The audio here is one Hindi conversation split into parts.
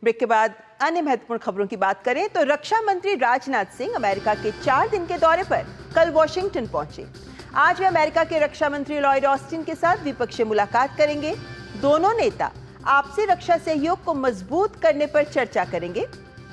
ब्रेक के बाद अन्य महत्वपूर्ण खबरों की बात करें तो रक्षा मंत्री राजनाथ सिंह अमेरिका के 4 दिन के दौरे पर कल वॉशिंगटन पहुंचे। आज वे अमेरिका के रक्षा मंत्री लॉयड ऑस्टिन के साथ द्विपक्षीय मुलाकात करेंगे। दोनों नेता आपसी रक्षा सहयोग को मजबूत करने पर चर्चा करेंगे।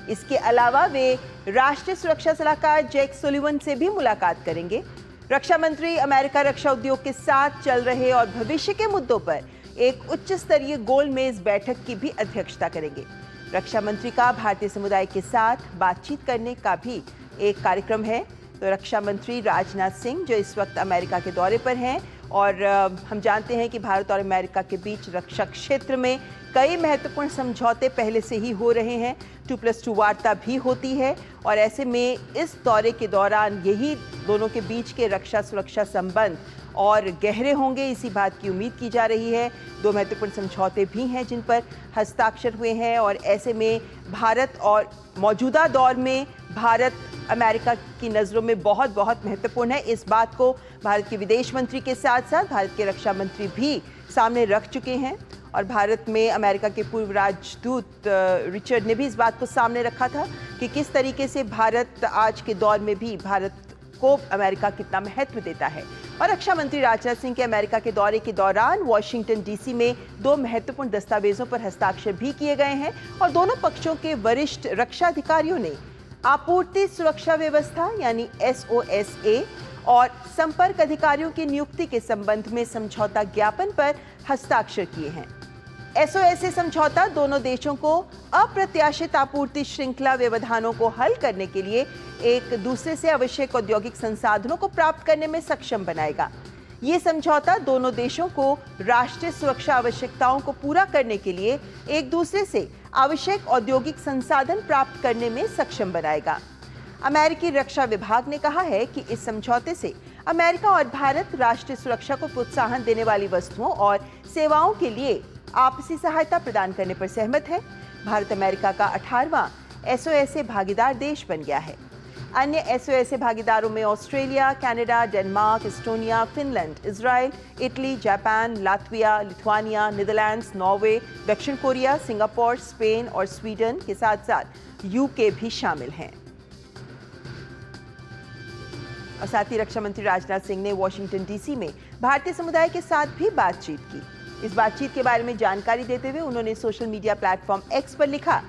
इसके अलावा वे राष्ट्रीय सुरक्षा सलाहकार जैक सुलिवन से भी मुलाकात करेंगे। रक्षा मंत्री अमेरिका रक्षा उद्योग के साथ चल रहे और भविष्य के मुद्दों पर एक उच्च स्तरीय गोलमेज बैठक की भी अध्यक्षता करेंगे। रक्षा मंत्री का भारतीय समुदाय के साथ बातचीत करने का भी एक कार्यक्रम है। तो रक्षा मंत्री राजनाथ सिंह जो इस वक्त अमेरिका के दौरे पर हैं और हम जानते हैं कि भारत और अमेरिका के बीच रक्षा क्षेत्र में कई महत्वपूर्ण समझौते पहले से ही हो रहे हैं। 2+2 वार्ता भी होती है और ऐसे में इस दौरे के दौरान यही दोनों के बीच के रक्षा सुरक्षा संबंध और गहरे होंगे, इसी बात की उम्मीद की जा रही है। 2 महत्वपूर्ण समझौते भी हैं जिन पर हस्ताक्षर हुए हैं और ऐसे में भारत और मौजूदा दौर में भारत अमेरिका की नज़रों में बहुत महत्वपूर्ण है। इस बात को भारत के विदेश मंत्री के साथ साथ भारत के रक्षा मंत्री भी सामने रख चुके हैं और भारत में अमेरिका के पूर्व राजदूत रिचर्ड ने भी इस बात को सामने रखा था कि किस तरीके से भारत आज के दौर में भी भारत को अमेरिका कितना महत्व देता है। और रक्षा मंत्री राजनाथ सिंह के अमेरिका के दौरे के दौरान वॉशिंगटन डीसी में 2 महत्वपूर्ण दस्तावेजों पर हस्ताक्षर भी किए गए हैं और दोनों पक्षों के वरिष्ठ रक्षा अधिकारियों ने आपूर्ति सुरक्षा व्यवस्था यानी SOSA और संपर्क अधिकारियों की नियुक्ति के संबंध में समझौता ज्ञापन पर हस्ताक्षर किए हैं। SOSA समझौता दोनों देशों को अप्रत्याशित आपूर्ति श्रृंखला व्यवधानों को हल करने के लिए एक दूसरे से आवश्यक औद्योगिक संसाधनों को प्राप्त करने में सक्षम बनाएगा। ये समझौता दोनों देशों को राष्ट्रीय सुरक्षा आवश्यकताओं को पूरा करने के लिए एक दूसरे से आवश्यक औद्योगिक संसाधन प्राप्त करने में सक्षम बनाएगा। अमेरिकी रक्षा विभाग ने कहा है कि इस समझौते से अमेरिका और भारत राष्ट्रीय सुरक्षा को प्रोत्साहन देने वाली वस्तुओं और सेवाओं के लिए आपसी सहायता प्रदान करने पर सहमत है। भारत अमेरिका का 18वां SOSA भागीदार देश बन गया है। अन्य SOSA भागीदारों में Australia, Canada, Denmark, Estonia, Finland, Israel, Italy, Japan, Latvia, Lithuania, Netherlands, Norway, दक्षिण कोरिया, सिंगापुर, स्पेन और स्वीडन के साथ साथ UK भी शामिल हैं। और साथ ही रक्षा मंत्री राजनाथ सिंह ने वॉशिंगटन DC में भारतीय समुदाय के साथ भी बातचीत की। इस बातचीत के बारे में जानकारी देते हुए उन्होंने सोशल मीडिया प्लेटफॉर्म X पर लिखा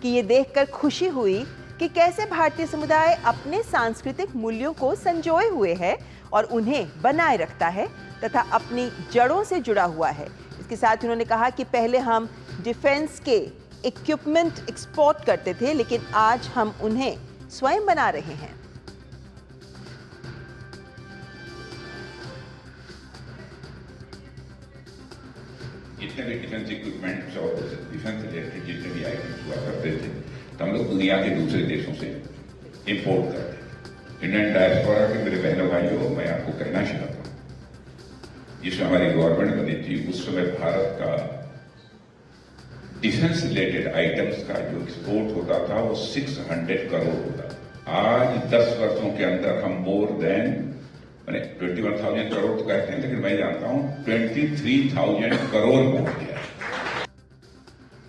कि ये देखकर खुशी हुई कि कैसे भारतीय समुदाय अपने सांस्कृतिक मूल्यों को संजोए हुए है और उन्हें बनाए रखता है तथा अपनी जड़ों से जुड़ा हुआ है। इसके साथ उन्होंने कहा कि पहले हम डिफेंस के इक्विपमेंट एक्सपोर्ट करते थे, लेकिन आज हम उन्हें स्वयं बना रहे हैं। जितने भी डिफेंस इक्विपमेंट्स और डिफेंस रिलेटेड जितने भी आइटम्स हुआ करते थे तो हम लोग दुनिया के दूसरे देशों से इंपोर्ट करते थे। इंडियन डायस्पोरा के मेरे बहनों भाइयों, मैं आपको कहना चाहता हूँ, जिसमें हमारी गवर्नमेंट बनी थी उस समय भारत का डिफेंस रिलेटेड आइटम्स का जो एक्सपोर्ट होता था वो 600 करोड़ होता था। आज 10 वर्षों के अंदर हम मोर देन 21,000 करोड़ तो कहते हैं, लेकिन मैं जानता हूं 23,000 करोड़ पहुंच गया।